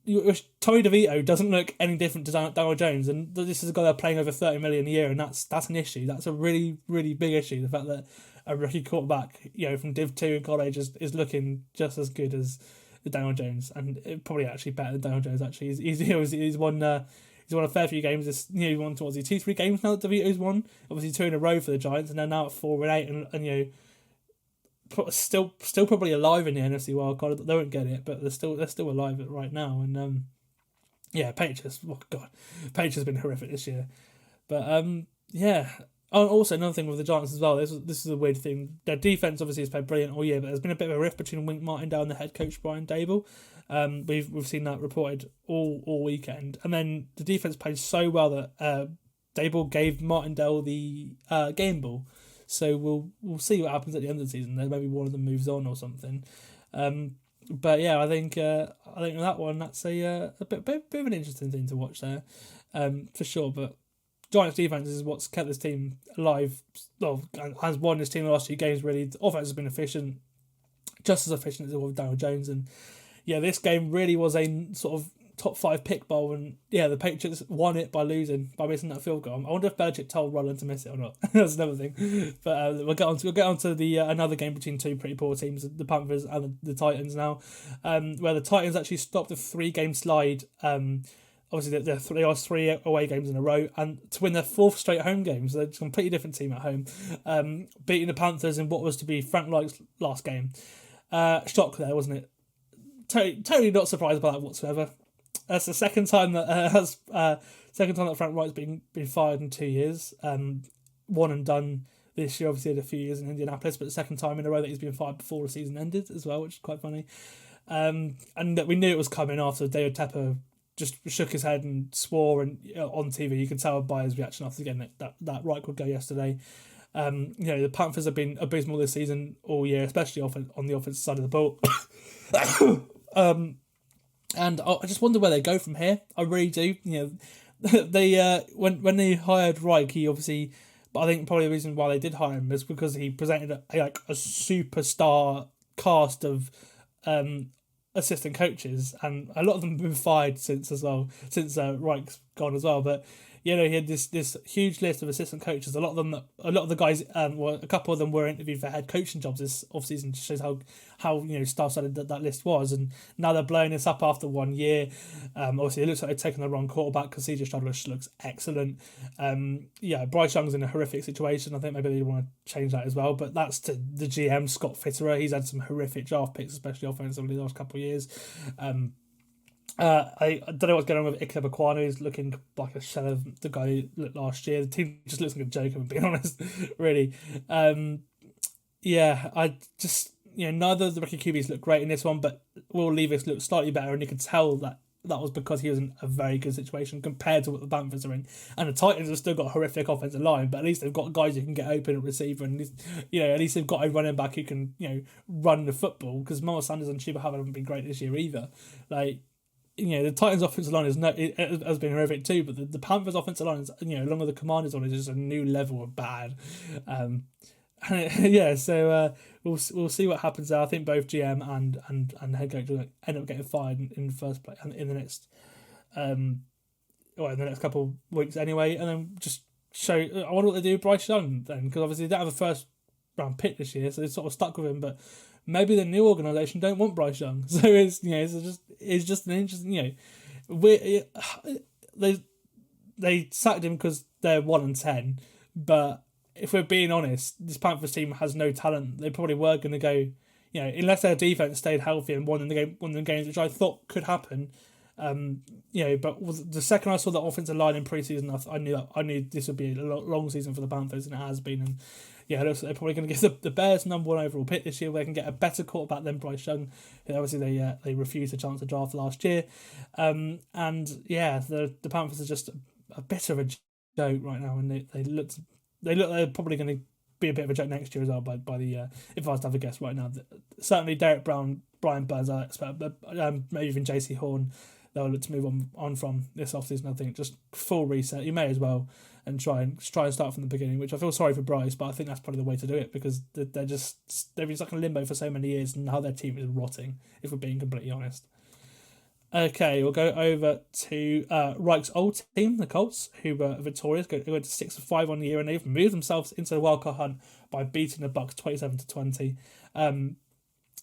DeVito doesn't look any different to Daniel Jones, and this is a guy they're playing over $30 million a year, and that's an issue. That's a really, really big issue. The fact that a rookie quarterback, from Div 2 in college is looking just as good as Daniel Jones, and probably actually better than Daniel Jones. Actually, he's won a fair few games. He won 2-3 games now that DeVito's won. Obviously 2 in a row for the Giants, and they're now at 4-8, and still probably alive in the NFC wildcard. They won't get it, but they're still alive right now. And Patriots. Oh God, Patriots has been horrific this year. But Oh, also, another thing with the Giants as well, this is a weird thing. Their defense obviously has played brilliant all year, but there's been a bit of a rift between Wink Martindale and the head coach Brian Dable. We've seen that reported all weekend, and then the defense played so well that Dable gave Martindale the game ball. So we'll see what happens at the end of the season. Maybe one of them moves on or something. But yeah, I think that one, that's a bit of an interesting thing to watch there, for sure. But Giants defense is what's kept this team alive. Well, has won this team the last 2 games. Really, the offense has been efficient, just as efficient as it was with Daniel Jones. And yeah, this game really was a sort of top 5 pick bowl, and yeah, the Patriots won it by missing that field goal. I wonder if Belichick told Roland to miss it or not. That's another thing. But we'll get on to the another game between 2 pretty poor teams, the Panthers and the Titans now, where the Titans actually stopped a 3-game slide. Obviously, they lost 3 away games in a row, and to win their 4th straight home games. They're a completely different team at home, beating the Panthers in what was to be Frank Reich's last game. Shock there, wasn't it? Totally not surprised by that whatsoever. That's the second time that Frank Reich's been fired in 2 years. One and done this year. Obviously, had a few years in Indianapolis, but the second time in a row that he's been fired before the season ended as well, which is quite funny. And we knew it was coming after David Tepper just shook his head and swore, and on TV you could tell by his reaction after getting it that Reich would go yesterday. The Panthers have been abysmal this season all year, especially on the offensive side of the ball. And I just wonder where they go from here. I really do. They when they hired Reich, he obviously, but I think probably the reason why they did hire him is because he presented a superstar cast of assistant coaches, and a lot of them have been fired since Reich's gone as well. But he had this huge list of assistant coaches. A lot of the guys, a couple of them were interviewed for head coaching jobs this offseason. Just shows how star-studded that list was, and now they're blowing this up after 1 year. Obviously, it looks like they're taking the wrong quarterback because CJ Stroud looks excellent. Bryce Young's in a horrific situation. I think maybe they want to change that as well, but that's to the GM Scott Fitterer. He's had some horrific draft picks, especially offensively, the last couple of years. I don't know what's going on with Ike Bakwano. He's looking like a shell of the guy who looked last year. The team just looks like a joke, if I'm being honest, really. I just, neither of the rookie QBs look great in this one, but Will Levis looked slightly better, and you could tell that was because he was in a very good situation compared to what the Panthers are in. And the Titans have still got a horrific offensive line, but at least they've got guys who can get open at receiver, and at least they've got a running back who can run the football, because Miles Sanders and Chuba haven't been great this year either. the Titans' offensive line has been horrific too, but the Panthers' offensive line is, along with the Commanders' one, is just a new level of bad. So we'll see what happens there. I think both GM and head coach will end up getting fired in the first place in the next in the next couple of weeks anyway, and then just show. I wonder what they do with Bryce Young then, because obviously they don't have a first round pick this year, so they're sort of stuck with him. But maybe the new organisation don't want Bryce Young, so it's just an interesting they sacked him because they're 1-10, but if we're being honest, this Panthers team has no talent. They probably were going to go, unless their defense stayed healthy and won the games, which I thought could happen. But the second I saw the offensive line in preseason, I knew this would be a long season for the Panthers, and it has been. And it looks like they're probably going to get the Bears' number 1 overall pick this year, where they can get a better quarterback than Bryce Young, who obviously they refused a chance to draft last year. The Panthers are just a bit of a joke right now, and they look they're probably going to be a bit of a joke next year as well. By the if I was to have a guess right now, certainly Derek Brown, Brian Burns, I expect, but maybe even JC Horn, they'll look to move on from this offseason. I think just full reset. You may as well and try and start from the beginning, which I feel sorry for Bryce, but I think that's probably the way to do it, because they've been stuck in limbo for so many years, and now their team is rotting, if we're being completely honest. Okay, we'll go over to Reich's old team, the Colts, who were victorious, who went to 6-5 on the year, and they've moved themselves into the wildcard hunt by beating the Bucs 27-20.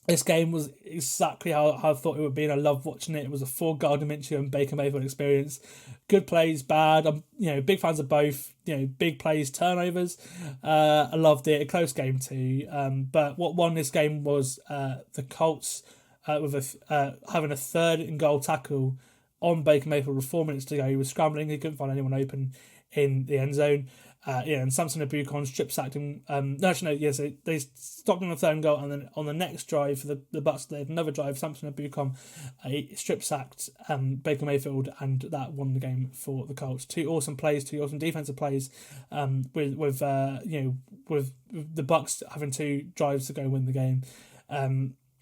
This game was exactly how I thought it would be, and I loved watching it. It was a full Gardner Minshew and Baker Mayfield experience. Good plays, bad. I'm big fans of both. Big plays, turnovers. I loved it. A close game too. But what won this game was the Colts with having a 3rd and goal tackle on Baker Mayfield with 4 minutes to go. He was scrambling. He couldn't find anyone open in the end zone. And Samson Ebukon strip sacked him. So they stopped on the 3rd and goal, and then on the next drive for the Bucs, they had another drive. Samson Ebukon strip sacked Baker Mayfield, and that won the game for the Colts. 2 awesome plays, 2 awesome defensive plays, with the Bucs having 2 drives to go win the game.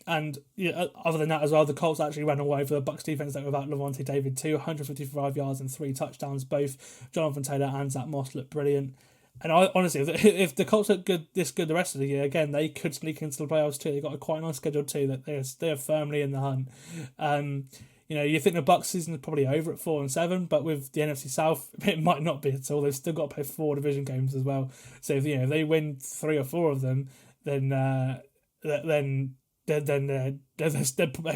Other than that as well, the Colts actually ran away for the Bucs defense that were without Levante David too. 155 yards and 3 touchdowns. Both Jonathan Taylor and Zach Moss looked brilliant. And I honestly, if the Colts look this good the rest of the year, again, they could sneak into the playoffs too. They've got a quite nice schedule too, that they're firmly in the hunt. You think the Bucs season is probably over at 4-7, but with the NFC South, it might not be at all. They've still got to play 4 division games as well. So if they win 3 or 4 of them, then they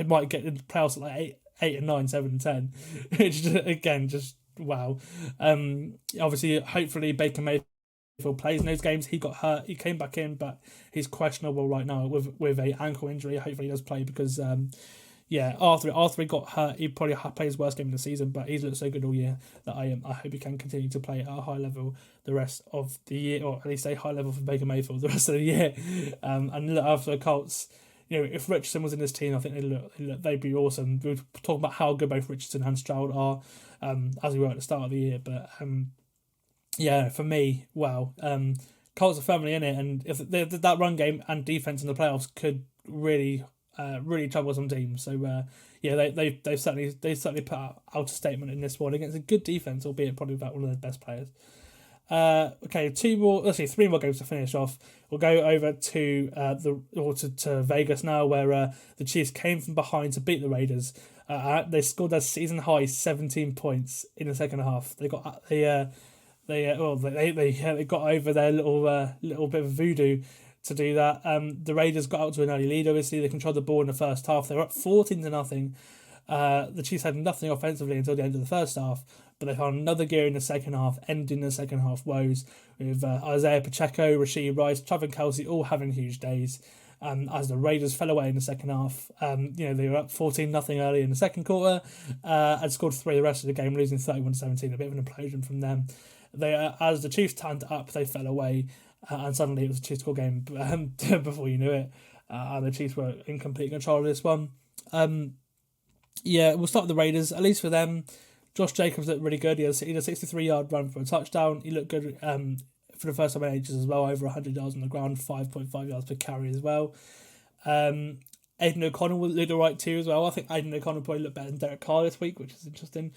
might get into the playoffs at like 8 and 9, 7 and 10. Which again, just wow. Obviously, hopefully Baker Mayfield plays in those games. He got hurt. He came back in, but he's questionable right now with a ankle injury. Hopefully he does play, because after he got hurt, he probably played his worst game of the season, but he's looked so good all year that I hope he can continue to play at a high level the rest of the year, or at least a high level for Baker Mayfield the rest of the year. And look, after the Colts, if Richardson was in this team, I think they'd be awesome. We were talking about how good both Richardson and Stroud are, as we were at the start of the year. But for me, wow. Colts are firmly in it, and if that run game and defense in the playoffs could really trouble some teams. So they certainly put out a statement in this one against a good defense, albeit probably about one of their best players. Okay, 3 more games to finish off. We'll go over to Vegas now, where the Chiefs came from behind to beat the Raiders. They scored their season high 17 points in the second half. They got they got over their little bit of voodoo to do that. The Raiders got out to an early lead. Obviously, they controlled the ball in the first half. They were up 14-0. The Chiefs had nothing offensively until the end of the first half, but they found another gear in the second half, ending the second half woes with Isaiah Pacheco, Rashee Rice, Travis Kelce all having huge days. As the Raiders fell away in the second half, they were up 14-0 early in the second quarter, and scored 3 the rest of the game, losing 31-17. A bit of an implosion from them. As the Chiefs turned up, they fell away, and suddenly it was a 2-score game before you knew it. And the Chiefs were in complete control of this one. We'll start with the Raiders. At least for them, Josh Jacobs looked really good. He had a 63-yard run for a touchdown. He looked good for the first time in ages as well, over 100 yards on the ground, 5.5 yards per carry as well. Aidan O'Connell looked all right too as well. I think Aidan O'Connell probably looked better than Derek Carr this week, which is interesting.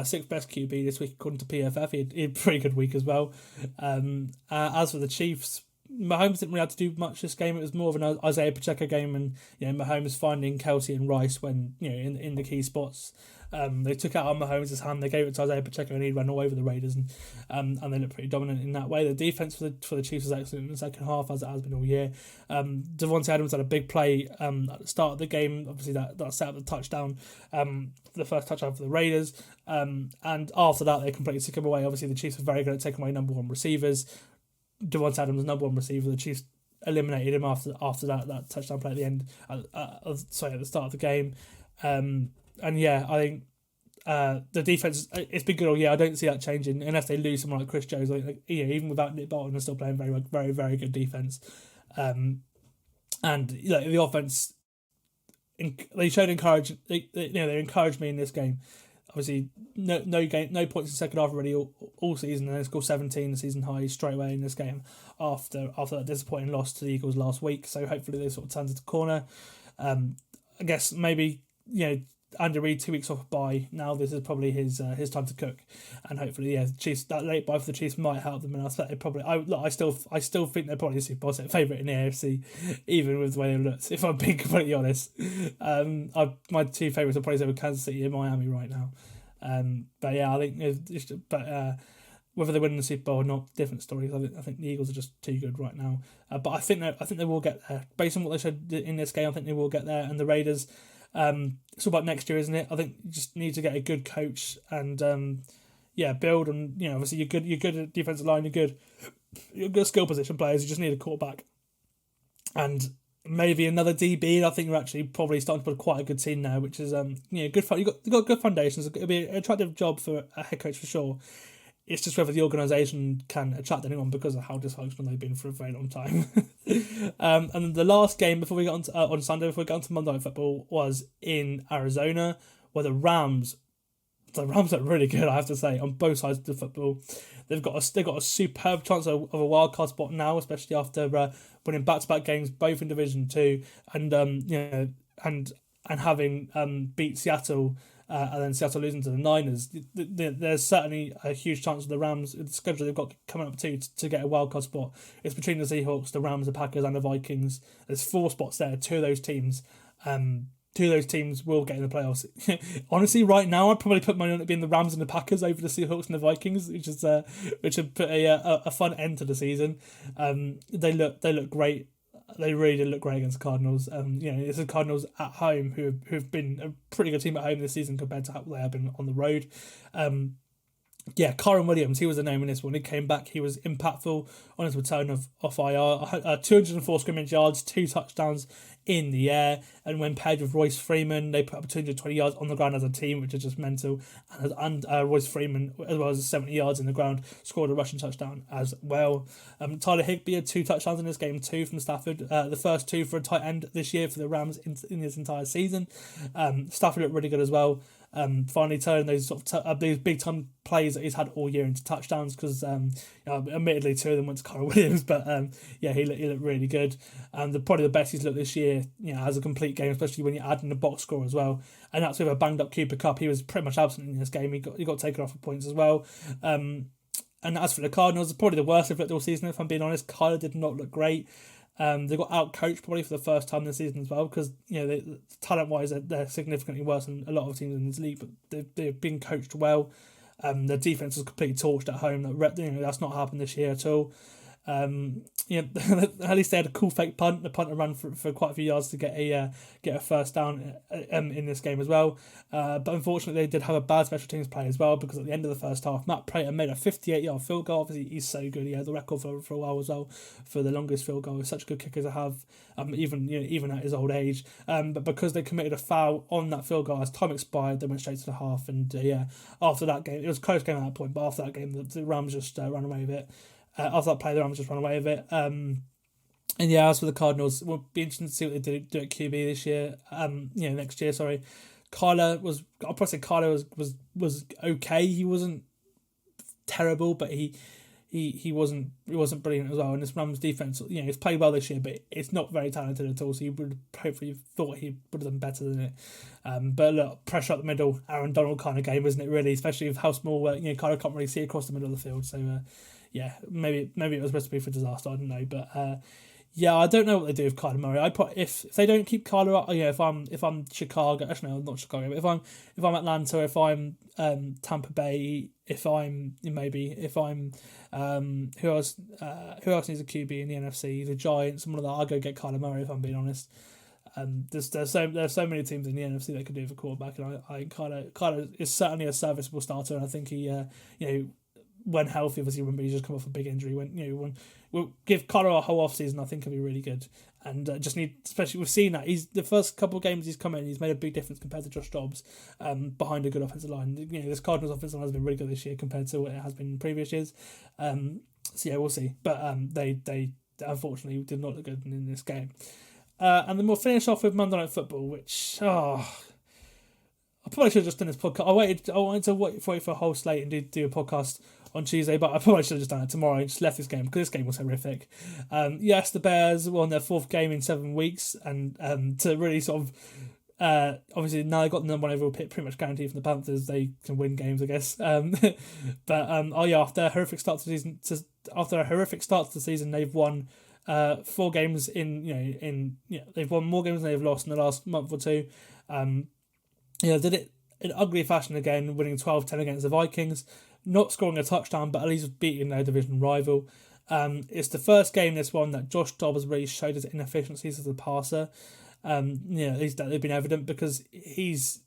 Sixth best QB this week according to PFF. He had a pretty good week as well. As for the Chiefs, Mahomes didn't really have to do much this game. It was more of an Isaiah Pacheco game, and Mahomes finding Kelsey and Rice when in the key spots. They took out on Mahomes' hand. They gave it to Isaiah Pacheco, and he ran all over the Raiders, and they looked pretty dominant in that way. The defense for the Chiefs was excellent in the second half, as it has been all year. Devontae Adams had a big play at the start of the game. Obviously, that set up the touchdown, the first touchdown for the Raiders. And after that, they completely took him away. Obviously, the Chiefs were very good at taking away number one receivers. Devontae Adams was number one receiver. The Chiefs eliminated him after that touchdown play at the end. At the start of the game. And yeah, I think the defense, it's been good all year. I don't see that changing unless they lose someone like Chris Jones. Even without Nick Bolton, they're still playing very, very, very good defense. And the offense, they showed encouragement. They encouraged me in this game. Obviously, no points in the second half already all season, and they scored 17, the season high straight away in this game after that disappointing loss to the Eagles last week. So hopefully they sort of turned the corner. I guess maybe Andy Reid 2 weeks off a bye. Now this is probably his time to cook, and hopefully the Chiefs, that late bye for the Chiefs might help them. And I expect they probably I still think they're probably a Super Bowl favourite in the AFC, even with the way they look. If I'm being completely honest, my two favourites are probably over Kansas City and Miami right now. But yeah, I think whether they win the Super Bowl or not, different stories. I think the Eagles are just too good right now. But I think they will get there based on what they showed in this game. I think they will get there, and the Raiders. It's all about next year, isn't it? I think you just need to get a good coach and build on. Obviously you're good at defensive line. You're good skill position players. You just need a quarterback and maybe another DB. I think you're actually probably starting to put quite a good team now, which is good fun. You've got good foundations. It'll be an attractive job for a head coach for sure. It's just whether the organisation can attract anyone because of how dysfunctional they've been for a very long time. And the last game before we got on Sunday, before we got onto Monday Night Football, was in Arizona, where the Rams are really good, I have to say, on both sides of the football. They've got a superb chance of a wild card spot now, especially after winning back-to-back games, both in Division 2, and having beat Seattle. And then Seattle losing to the Niners, there's certainly a huge chance of the Rams, the schedule they've got coming up to get a wildcard spot. It's between the Seahawks, the Rams, the Packers and the Vikings. There's 4 spots there, 2 of those teams. 2 of those teams will get in the playoffs. Honestly, right now, I'd probably put money on it being the Rams and the Packers over the Seahawks and the Vikings, which would put a fun end to the season. They look great. They really did look great against the Cardinals. It's the Cardinals at home who've been a pretty good team at home this season compared to how they have been on the road. Kyron Williams, he was the name in this one. He came back. He was impactful on his return off IR. 204 scrimmage yards, 2 touchdowns in the air, and when paired with Royce Freeman, they put up 220 yards on the ground as a team, which is just mental. And Royce Freeman, as well as 70 yards in the ground, scored a rushing touchdown as well. Tyler Higbee had 2 touchdowns in this game too from Stafford. The first 2 for a tight end this year for the Rams in this entire season. Stafford looked really good as well. Finally turning those these big time plays that he's had all year into touchdowns, because admittedly 2 of them went to Kyron Williams, but he looked really good, and probably the best he's looked this year as a complete game, especially when you add in the box score as well. And that's with a banged up Cooper Kupp. He was pretty much absent in this game. He got taken off for points as well. And as for the Cardinals, probably the worst they've looked all season, if I'm being honest. Kyler did not look great. They got out-coached probably for the first time this season as well, because talent-wise they're significantly worse than a lot of teams in this league, but they've been coached well. Their defense was completely torched at home. That's not happened this year at all. At least they had a cool fake punt. The punter ran for quite a few yards to get a first down in this game as well. But unfortunately, they did have a bad special teams play as well, because at the end of the first half, Matt Prater made a 58-yard field goal. Obviously, he's so good. He had the record for a while as well for the longest field goal. He's such a good kicker to have, even at his old age. But because they committed a foul on that field goal as time expired, they went straight to the half. And after that game, it was a close game at that point. But after that game, the Rams just ran away with it. After that play, the Rams just ran away with it. As for the Cardinals, we'll be interested to see what they do at QB this year. Next year, sorry. Kyler was okay. He wasn't terrible, but he he wasn't brilliant as well. And this Rams defense, it's played well this year, but it's not very talented at all. So you would hopefully thought he would have done better than it. But look, pressure up the middle, Aaron Donald kind of game, isn't it? Really, especially with how small kind of can't really see across the middle of the field. So maybe it was supposed to be for disaster. I don't know, but. I don't know what they do with Kyler Murray. If they don't keep Kyler up, if I'm Chicago, actually no, not Chicago, but if I'm Atlanta, if I'm Tampa Bay, if I'm who else needs a QB in the NFC, the Giants, someone like that, I'll go get Kyler Murray if I'm being honest. There's so many teams in the NFC that could do with a quarterback, and I Kyler is certainly a serviceable starter, and I think he when healthy, obviously, when he's just come off a big injury, when we'll give Kyler a whole off season, I think he'll be really good. And especially we've seen that he's the first couple of games he's come in, he's made a big difference compared to Josh Dobbs, behind a good offensive line. This Cardinals offensive line has been really good this year compared to what it has been in previous years. We'll see. But they unfortunately did not look good in this game. And then we'll finish off with Monday Night Football, which I probably should have just done this podcast. I wanted to wait for a whole slate and do a podcast on Tuesday, but I probably should have just done it tomorrow and just left this game because this game was horrific. Yes, the Bears won their 4th game in 7 weeks, and to really sort of obviously now they've got the number 1 overall pick pretty much guaranteed from the Panthers, they can win games, I guess. But after a horrific start to the season, they've won 4 games they've won more games than they've lost in the last month or two. Did it in ugly fashion again, winning 12-10 against the Vikings. Not scoring a touchdown, but at least beating their division rival. It's the first game, this one, that Josh Dobbs really showed his inefficiencies as a passer. They've been evident because he's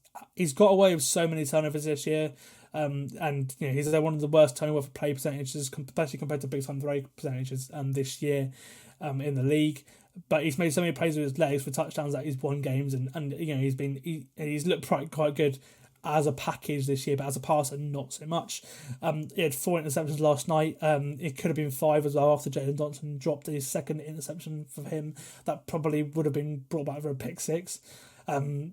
got away with so many turnovers this year. He's one of the worst turnover play percentages, especially compared to big time throw percentages this year in the league. But he's made so many plays with his legs for touchdowns that he's won games, and he's looked quite good as a package this year, but as a passer, not so much. He had 4 interceptions last night. It could have been 5 as well after Jalen Johnson dropped his 2nd interception for him. That probably would have been brought back for a pick 6. The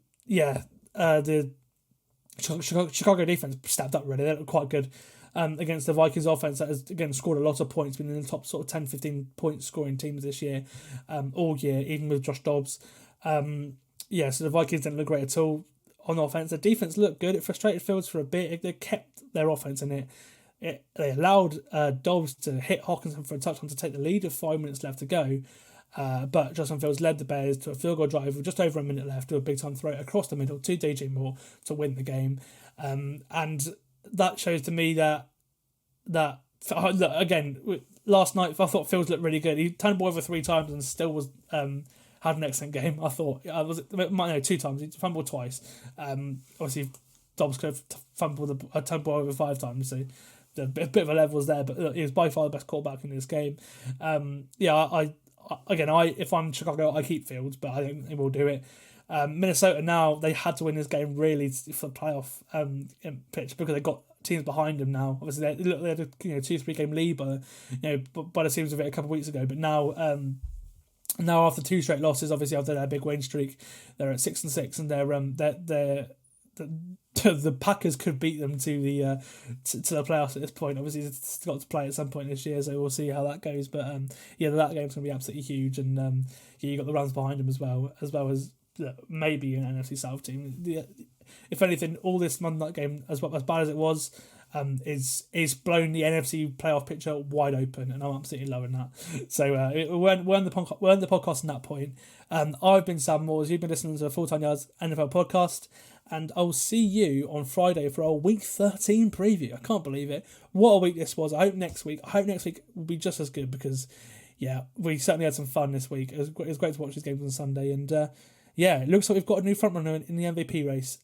Chicago defense stepped up really. They looked quite good against the Vikings offense that has, again, scored a lot of points, been in the top sort of 10-15 point scoring teams this year, all year, even with Josh Dobbs. So the Vikings didn't look great at all on offense. The defense looked good. It frustrated Fields for a bit. They kept their offense in it. They allowed Dobbs to hit Hawkinson for a touchdown to take the lead with 5 minutes left to go. But Justin Fields led the Bears to a field goal drive with just over a minute left to a big time throw across the middle to DJ Moore to win the game. And that shows to me that again, last night I thought Fields looked really good. He turned the ball over 3 times and still was had an excellent game. I thought 2 times. He fumbled twice. Obviously Dobbs could have fumbled turned the ball over 5 times. So a bit of a level was there, but he was by far the best quarterback in this game. If I'm Chicago, I keep Fields, but I don't think we'll do it. Minnesota now, they had to win this game really for the playoff pitch because they got teams behind them now. Obviously, they had a 2-3 game lead, by the seams of it a couple of weeks ago. But now after 2 straight losses, obviously after their big win streak, they're at 6-6, and the Packers could beat them to the playoffs at this point. Obviously, it's got to play at some point this year, so we'll see how that goes. But that game's going to be absolutely huge, and you got the Rams behind them as well as maybe an NFC South team. If anything, all this Monday night game, as bad as it was, is blown the NFC playoff picture wide open, and I'm absolutely loving that. So we're on the podcast on that point. I've been Sam Moores. You've been listening to the 10Yards NFL podcast, and I'll see you on Friday for our Week 13 preview. I can't believe it. What a week this was. I hope next week will be just as good because, we certainly had some fun this week. It was great to watch these games on Sunday, and it looks like we've got a new frontrunner in the MVP race.